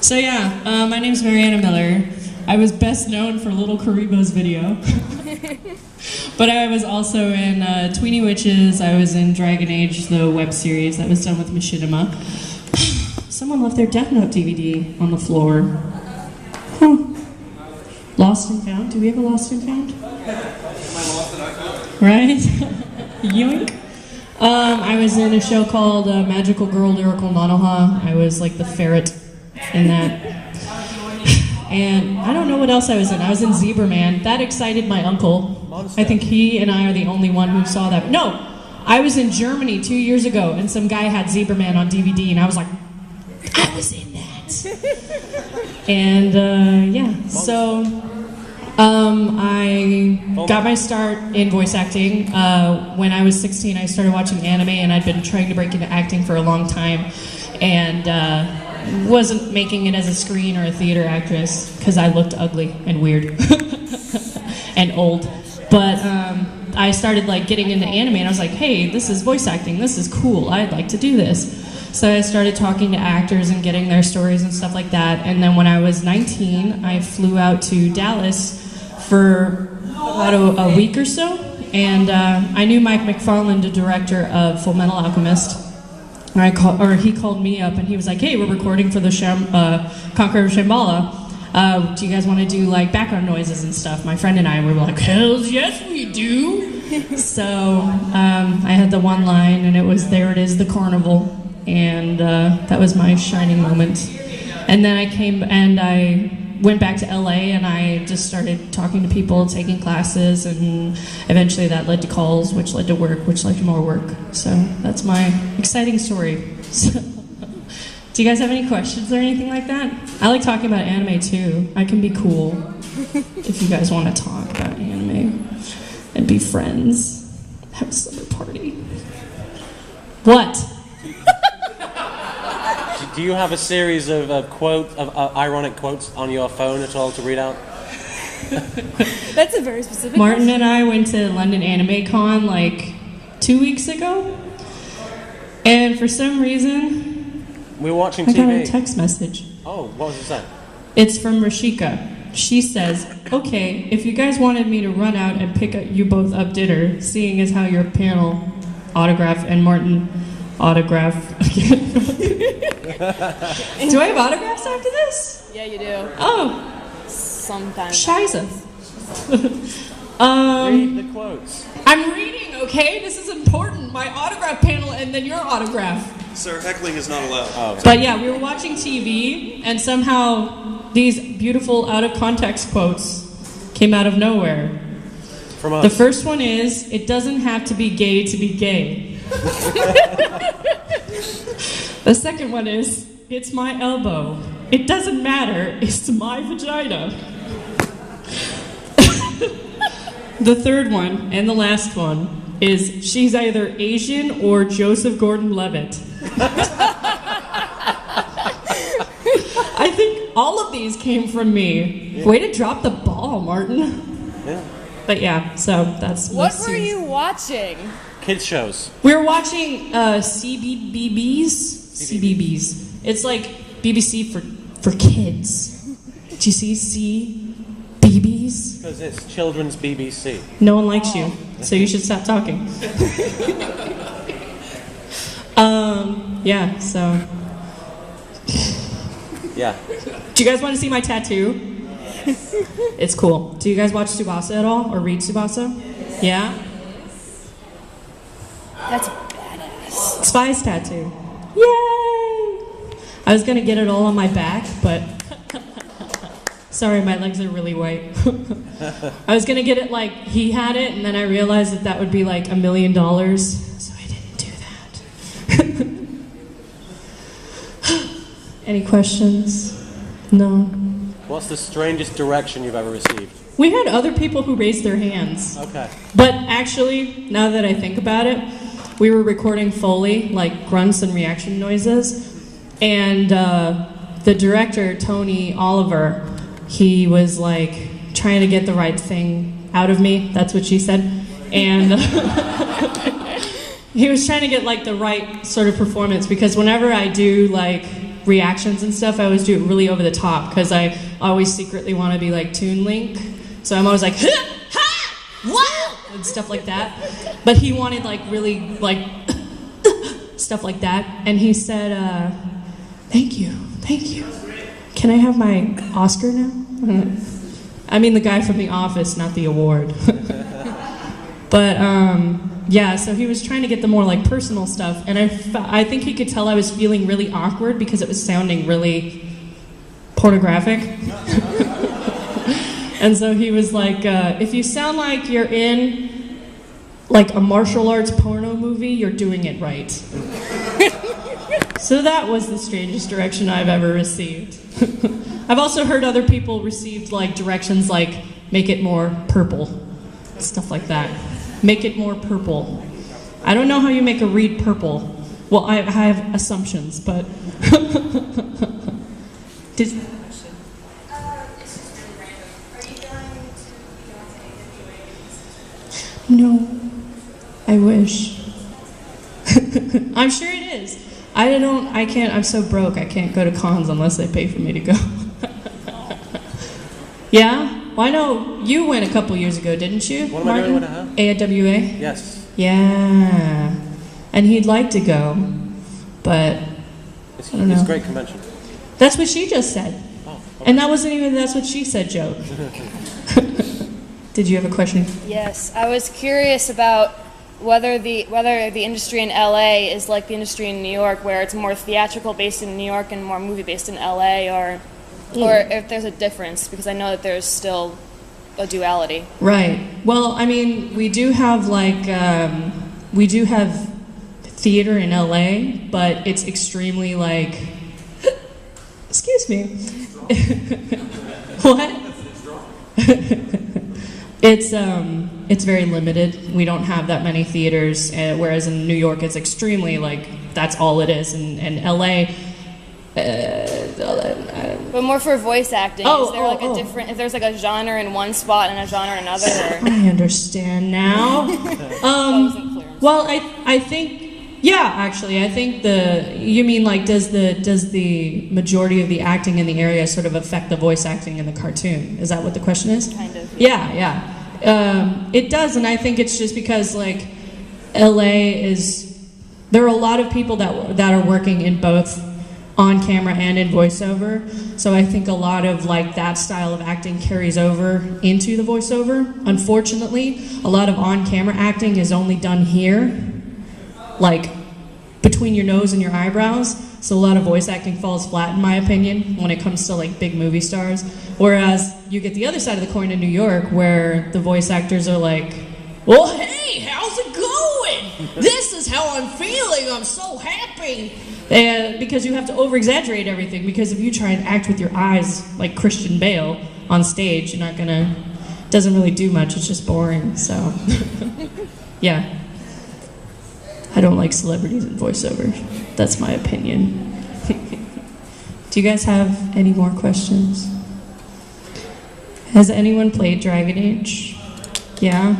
So yeah, my name's Marianne Miller. I was best known for Little Karibo's video. But I was also in Tweeny Witches. I was in Dragon Age, the web series that was done with Machinima. Someone left their Death Note DVD on the floor. Huh. Lost and Found? Do we have a Lost and Found? Right? Yoink. I was in a show called Magical Girl Lyrical Nanoha. I was like the ferret in that. And I don't know what else I was in. I was in Zebra Man. That excited my uncle. I think he and I are the only one who saw that. No! I was in Germany 2 years ago, and some guy had Zebra Man on DVD, and I was like, I was in that! And, yeah, so... I got my start in voice acting. When I was 16, I started watching anime, and I'd been trying to break into acting for a long time, and wasn't making it as a screen or a theater actress because I looked ugly and weird and old. But I started like getting into anime, and I was like, hey, this is voice acting. This is cool. I'd like to do this. So I started talking to actors and getting their stories and stuff like that. And then when I was 19, I flew out to Dallas for about a week or so, and I knew Mike McFarlane, the director of Full Metal Alchemist, and he called me up and he was like, hey, we're recording for the Conqueror of Shambhala. Do you guys want to do like background noises and stuff? My friend and I were like, hells yes we do! So I had the one line, and it was, there it is, the carnival, and that was my shining moment. And then I came and I went back to LA, and I just started talking to people, taking classes, and eventually that led to calls, which led to work, which led to more work. So that's my exciting story. So, do you guys have any questions or anything like that? I like talking about anime too. I can be cool if you guys want to talk about anime and be friends. Have a summer party. What? Do you have a series of ironic quotes on your phone at all to read out? That's a very specific Martin question. and I went to London Anime Con like 2 weeks ago, and for some reason, we were watching I TV. got a text message. Oh, what was it saying? It's from Rashika. She says, okay, if you guys wanted me to run out and pick you both up dinner, seeing as how your panel autograph and Martin autograph. Do I have autographs after this? Yeah, you do. Oh. Sometimes. Scheiße. Read the quotes. I'm reading, okay? This is important. My autograph panel and then your autograph. Sir, heckling is not allowed. Oh. But yeah, we were watching TV, and somehow these beautiful out-of-context quotes came out of nowhere. From us. The first one is, it doesn't have to be gay to be gay. The second one is, it's my elbow. It doesn't matter, it's my vagina. The third one, and the last one, is she's either Asian or Joseph Gordon-Levitt. I think all of these came from me. Yeah. Way to drop the ball, Martin. Yeah. But yeah, so that's... What were you watching? Kids shows. We were watching CBBS. CBBS. It's like BBC for kids. Do you see CBBS? Because it's children's BBC. No one likes you, so you should stop talking. Yeah, so... Yeah. Do you guys want to see my tattoo? It's cool. Do you guys watch Tsubasa at all, or read Tsubasa? Yeah? That's badass. Spy's tattoo. Yay! I was gonna get it all on my back, but sorry, my legs are really white. I was gonna get it like he had it, and then I realized that would be like $1 million, so I didn't do that. Any questions? No. What's the strangest direction you've ever received? We had other people who raised their hands. Okay. But actually, now that I think about it, we were recording Foley, like grunts and reaction noises, and the director, Tony Oliver, he was like trying to get the right thing out of me, that's what she said, and he was trying to get like the right sort of performance, because whenever I do like reactions and stuff, I always do it really over the top because I always secretly want to be like Toon Link. So I'm always like, ha, ha, wow, and stuff like that. But he wanted like really like stuff like that. And he said, thank you. Can I have my Oscar now? I mean the guy from The Office, not the award. But yeah, so he was trying to get the more like personal stuff, and I think he could tell I was feeling really awkward because it was sounding really pornographic. And so he was like, if you sound like you're in like a martial arts porno movie, you're doing it right. So that was the strangest direction I've ever received. I've also heard other people received like directions like make it more purple, stuff like that. Make it more purple. I don't know how you make a reed purple. Well, I have assumptions, but did. No, I wish. I'm sure it is. I can't, I'm so broke, I can't go to cons unless they pay for me to go. Yeah? Well, I know you went a couple years ago, didn't you, What am Martin? I doing? AWA? Yes. Yeah. And he'd like to go, but It's I don't know. a great convention. That's what she just said. Oh, okay. And that wasn't even that's what she said, Joe. Did you have a question? Yes, I was curious about whether the industry in LA is like the industry in New York, where it's more theatrical based in New York and more movie based in LA, or if there's a difference, because I know that there's still a duality. Right. Well, I mean, we do have like we do have theater in LA, but it's extremely like excuse me. What? It's very limited. We don't have that many theaters, whereas in New York it's extremely like that's all it is, and LA. But more for voice acting. Is there like a different? If there's like a genre in one spot and a genre in another? Or? I understand now. Well, I think. Yeah, actually, I think you mean like does the majority of the acting in the area sort of affect the voice acting in the cartoon? Is that what the question is? Kind of. Yeah. It does, and I think it's just because like LA is there are a lot of people that are working in both on camera and in voiceover. So I think a lot of like that style of acting carries over into the voiceover. Unfortunately, a lot of on camera acting is only done here. Like between your nose and your eyebrows, so a lot of voice acting falls flat in my opinion when it comes to like big movie stars, whereas you get the other side of the coin in New York where the voice actors are like, well hey, how's it going? This is how I'm feeling, I'm so happy. Because you have to over exaggerate everything, because if you try and act with your eyes like Christian Bale on stage, you're not gonna, doesn't really do much, it's just boring, so yeah. I don't like celebrities in voiceover. That's my opinion. Do you guys have any more questions? Has anyone played Dragon Age? Yeah?